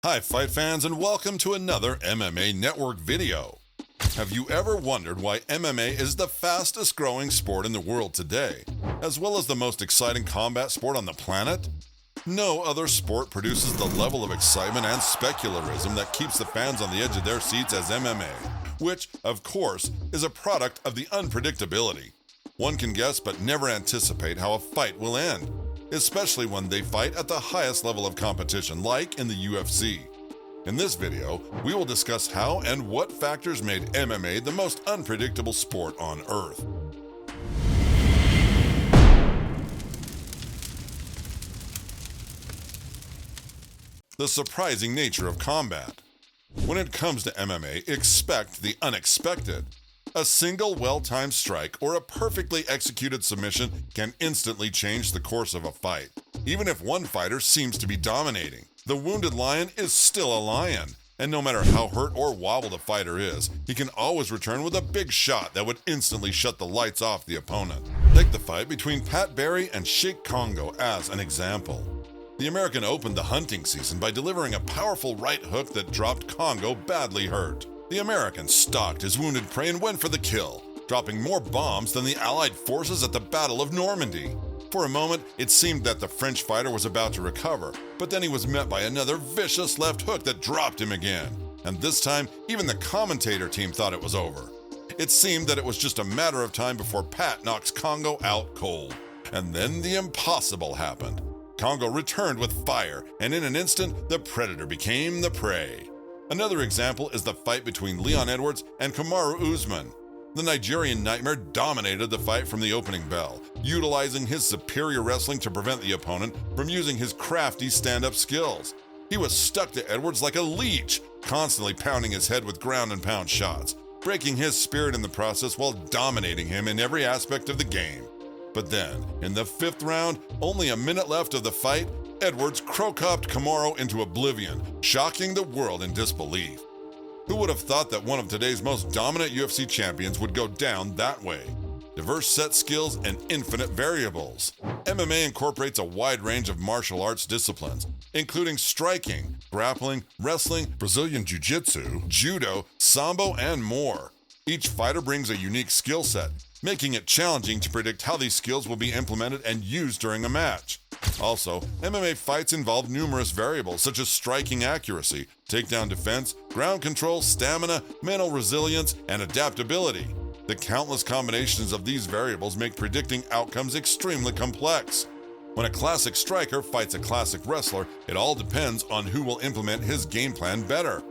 Hi fight fans, and welcome to another MMA Network video. Have you ever wondered why MMA is the fastest growing sport in the world today, as well as the most exciting combat sport on the planet? No other sport produces the level of excitement and specularism that keeps the fans on the edge of their seats as MMA, which, of course, is a product of the unpredictability. One can guess but never anticipate how a fight will end, especially when they fight at the highest level of competition, like in the UFC. In this video, we will discuss how and what factors made MMA the most unpredictable sport on Earth. The surprising nature of combat. When it comes to MMA, expect the unexpected. A single well-timed strike or a perfectly executed submission can instantly change the course of a fight. Even if one fighter seems to be dominating, the wounded lion is still a lion, and no matter how hurt or wobbled a fighter is, he can always return with a big shot that would instantly shut the lights off the opponent. Take the fight between Pat Barry and Sheik Congo as an example. The American opened the hunting season by delivering a powerful right hook that dropped Congo badly hurt. The American stalked his wounded prey and went for the kill, dropping more bombs than the Allied forces at the Battle of Normandy. For a moment, it seemed that the French fighter was about to recover, but then he was met by another vicious left hook that dropped him again. And this time, even the commentator team thought it was over. It seemed that it was just a matter of time before Pat knocks Congo out cold. And then the impossible happened. Congo returned with fire, and in an instant, the predator became the prey. Another example is the fight between Leon Edwards and Kamaru Usman. The Nigerian Nightmare dominated the fight from the opening bell, utilizing his superior wrestling to prevent the opponent from using his crafty stand-up skills. He was stuck to Edwards like a leech, constantly pounding his head with ground-and-pound shots, breaking his spirit in the process while dominating him in every aspect of the game. But then, in the fifth round, only a minute left of the fight, Edwards crow-copped Kamaru into oblivion, shocking the world in disbelief. Who would have thought that one of today's most dominant UFC champions would go down that way? Diverse set skills and infinite variables. MMA incorporates a wide range of martial arts disciplines, including striking, grappling, wrestling, Brazilian jiu-jitsu, judo, sambo, and more. Each fighter brings a unique skill set, making it challenging to predict how these skills will be implemented and used during a match. Also, MMA fights involve numerous variables such as striking accuracy, takedown defense, ground control, stamina, mental resilience, and adaptability. The countless combinations of these variables make predicting outcomes extremely complex. When a classic striker fights a classic wrestler, it all depends on who will implement his game plan better.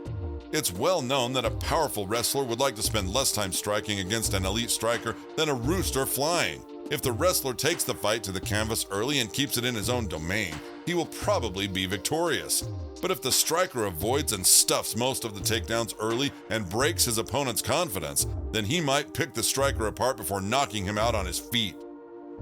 It's well known that a powerful wrestler would like to spend less time striking against an elite striker than a rooster flying. If the wrestler takes the fight to the canvas early and keeps it in his own domain, he will probably be victorious. But if the striker avoids and stuffs most of the takedowns early and breaks his opponent's confidence, then he might pick the striker apart before knocking him out on his feet.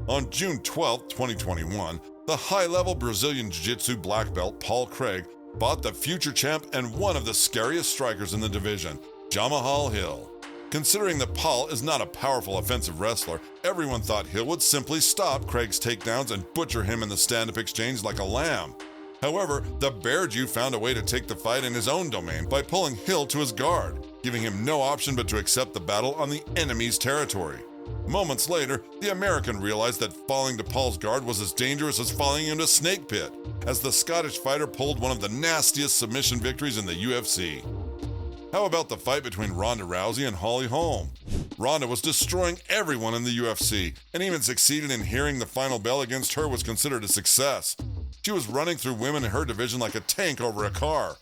On June 12, 2021, the high-level Brazilian Jiu-Jitsu black belt Paul Craig fought the future champ and one of the scariest strikers in the division, Jamahal Hill. Considering that Paul is not a powerful offensive wrestler, everyone thought Hill would simply stop Craig's takedowns and butcher him in the stand-up exchange like a lamb. However, the Bear Jew found a way to take the fight in his own domain by pulling Hill to his guard, giving him no option but to accept the battle on the enemy's territory. Moments later, the American realized that falling to Paul's guard was as dangerous as falling into a snake pit, as the Scottish fighter pulled one of the nastiest submission victories in the UFC. How about the fight between Ronda Rousey and Holly Holm? Ronda was destroying everyone in the UFC, and even succeeded in hearing the final bell against her was considered a success. She was running through women in her division like a tank over a car.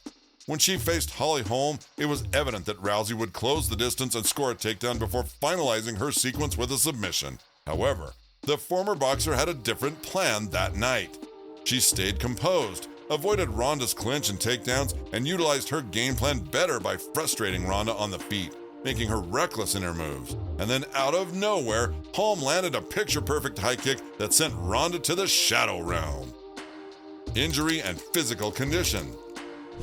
When she faced Holly Holm, it was evident that Rousey would close the distance and score a takedown before finalizing her sequence with a submission. However, the former boxer had a different plan that night. She stayed composed, avoided Ronda's clinch and takedowns, and utilized her game plan better by frustrating Ronda on the feet, making her reckless in her moves. And then out of nowhere, Holm landed a picture-perfect high kick that sent Ronda to the shadow realm. Injury and physical condition.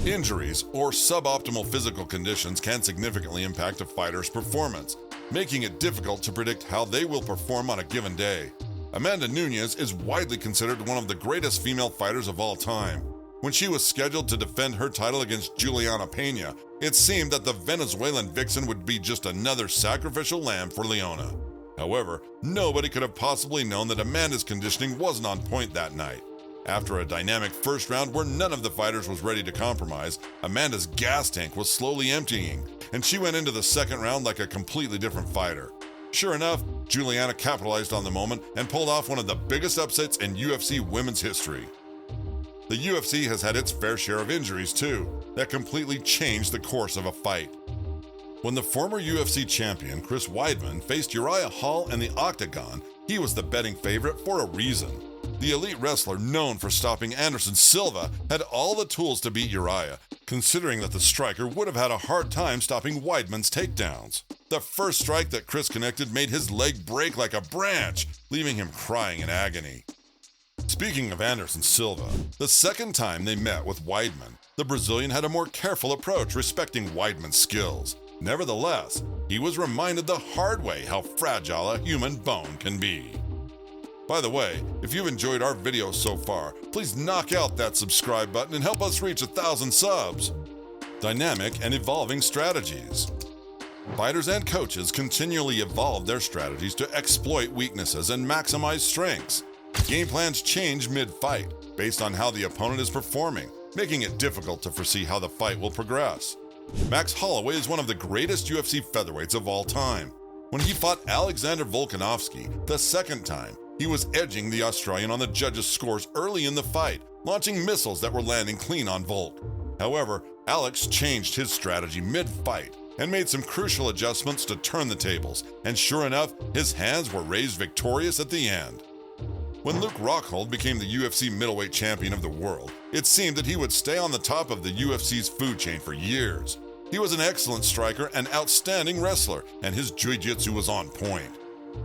Injuries or suboptimal physical conditions can significantly impact a fighter's performance, making it difficult to predict how they will perform on a given day. Amanda Nunes is widely considered one of the greatest female fighters of all time. When she was scheduled to defend her title against Juliana Pena, it seemed that the Venezuelan vixen would be just another sacrificial lamb for Leona. However, nobody could have possibly known that Amanda's conditioning wasn't on point that night. After a dynamic first round where none of the fighters was ready to compromise, Amanda's gas tank was slowly emptying, and she went into the second round like a completely different fighter. Sure enough, Juliana capitalized on the moment and pulled off one of the biggest upsets in UFC women's history. The UFC has had its fair share of injuries too, that completely changed the course of a fight. When the former UFC champion Chris Weidman faced Uriah Hall in the Octagon, he was the betting favorite for a reason. The elite wrestler known for stopping Anderson Silva had all the tools to beat Uriah, considering that the striker would have had a hard time stopping Weidman's takedowns. The first strike that Chris connected made his leg break like a branch, leaving him crying in agony. Speaking of Anderson Silva, the second time they met with Weidman, the Brazilian had a more careful approach, respecting Weidman's skills. Nevertheless, he was reminded the hard way how fragile a human bone can be. By the way, if you've enjoyed our videos so far, please knock out that subscribe button and help us reach 1,000 subs. Dynamic and evolving strategies. Fighters and coaches continually evolve their strategies to exploit weaknesses and maximize strengths. Game plans change mid-fight based on how the opponent is performing, making it difficult to foresee how the fight will progress. Max Holloway is one of the greatest UFC featherweights of all time. When he fought Alexander Volkanovski the second time, he was edging the Australian on the judges' scores early in the fight, launching missiles that were landing clean on Volk. However, Alex changed his strategy mid-fight and made some crucial adjustments to turn the tables, and sure enough, his hands were raised victorious at the end. When Luke Rockhold became the UFC middleweight champion of the world, it seemed that he would stay on the top of the UFC's food chain for years. He was an excellent striker and outstanding wrestler, and his jiu-jitsu was on point.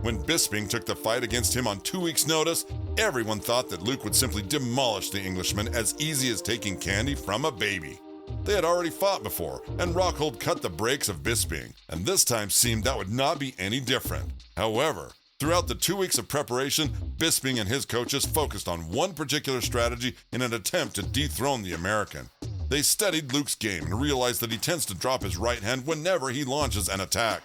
When Bisping took the fight against him on 2 weeks' notice, everyone thought that Luke would simply demolish the Englishman as easy as taking candy from a baby. They had already fought before, and Rockhold cut the brakes of Bisping, and this time seemed that would not be any different. However, throughout the 2 weeks of preparation, Bisping and his coaches focused on one particular strategy in an attempt to dethrone the American. They studied Luke's game and realized that he tends to drop his right hand whenever he launches an attack.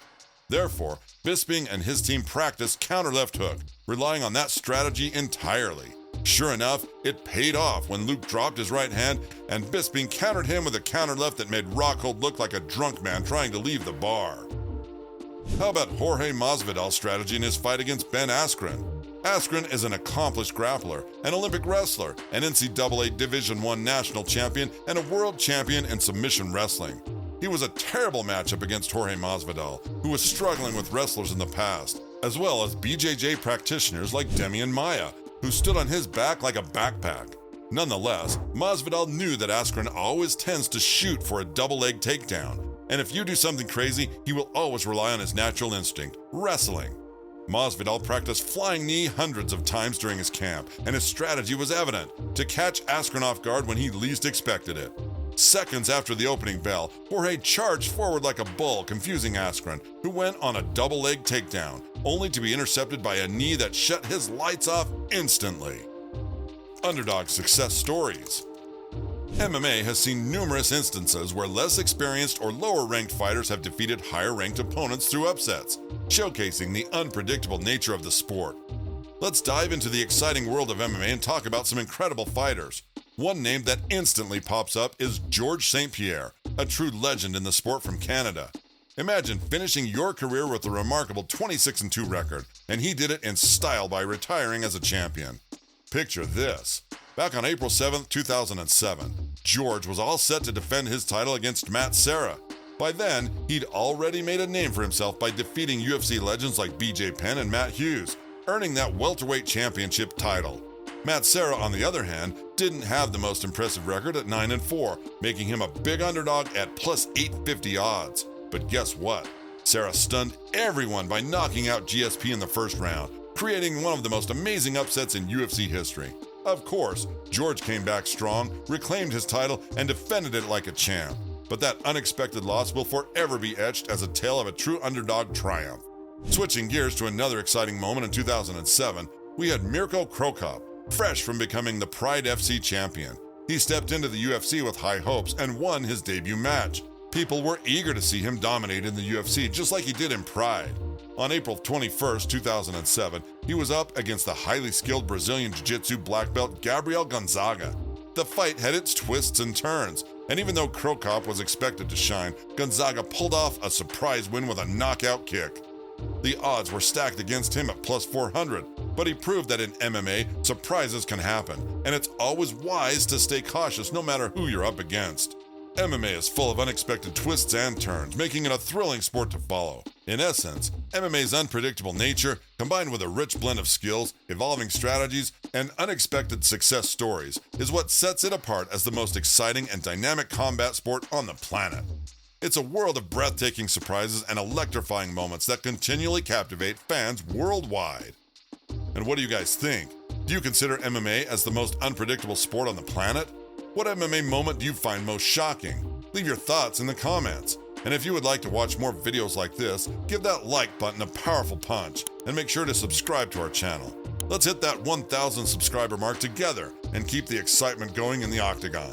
Therefore, Bisping and his team practiced counter left hook, relying on that strategy entirely. Sure enough, it paid off when Luke dropped his right hand and Bisping countered him with a counter left that made Rockhold look like a drunk man trying to leave the bar. How about Jorge Masvidal's strategy in his fight against Ben Askren? Askren is an accomplished grappler, an Olympic wrestler, an NCAA Division I national champion, and a world champion in submission wrestling. He was a terrible matchup against Jorge Masvidal, who was struggling with wrestlers in the past, as well as BJJ practitioners like Demian Maia, who stood on his back like a backpack. Nonetheless, Masvidal knew that Askren always tends to shoot for a double-leg takedown, and if you do something crazy, he will always rely on his natural instinct, wrestling. Masvidal practiced flying knee hundreds of times during his camp, and his strategy was evident, to catch Askren off guard when he least expected it. Seconds after the opening bell, Jorge charged forward like a bull, confusing Askren, who went on a double-leg takedown, only to be intercepted by a knee that shut his lights off instantly. Underdog success stories. MMA has seen numerous instances where less experienced or lower-ranked fighters have defeated higher-ranked opponents through upsets, showcasing the unpredictable nature of the sport. Let's dive into the exciting world of MMA and talk about some incredible fighters. One name that instantly pops up is Georges St-Pierre, a true legend in the sport from Canada. Imagine finishing your career with a remarkable 26-2 record, and he did it in style by retiring as a champion. Picture this. Back on April 7, 2007, George was all set to defend his title against Matt Serra. By then, he'd already made a name for himself by defeating UFC legends like BJ Penn and Matt Hughes, earning that welterweight championship title. Matt Serra, on the other hand, didn't have the most impressive record at 9-4, making him a big underdog at plus 850 odds. But guess what? Serra stunned everyone by knocking out GSP in the first round, creating one of the most amazing upsets in UFC history. Of course, George came back strong, reclaimed his title, and defended it like a champ. But that unexpected loss will forever be etched as a tale of a true underdog triumph. Switching gears to another exciting moment in 2007, we had Mirko Cro Cop, fresh from becoming the Pride FC champion. He stepped into the UFC with high hopes and won his debut match. People were eager to see him dominate in the UFC just like he did in Pride. On April 21, 2007, he was up against the highly skilled Brazilian Jiu-Jitsu black belt Gabriel Gonzaga. The fight had its twists and turns, and even though Krokop was expected to shine, Gonzaga pulled off a surprise win with a knockout kick. The odds were stacked against him at plus 400, but he proved that in MMA, surprises can happen, and it's always wise to stay cautious no matter who you're up against. MMA is full of unexpected twists and turns, making it a thrilling sport to follow. In essence, MMA's unpredictable nature, combined with a rich blend of skills, evolving strategies, and unexpected success stories, is what sets it apart as the most exciting and dynamic combat sport on the planet. It's a world of breathtaking surprises and electrifying moments that continually captivate fans worldwide. And what do you guys think? Do you consider MMA as the most unpredictable sport on the planet? What MMA moment do you find most shocking? Leave your thoughts in the comments. And if you would like to watch more videos like this, give that like button a powerful punch and make sure to subscribe to our channel. Let's hit that 1,000 subscriber mark together and keep the excitement going in the octagon.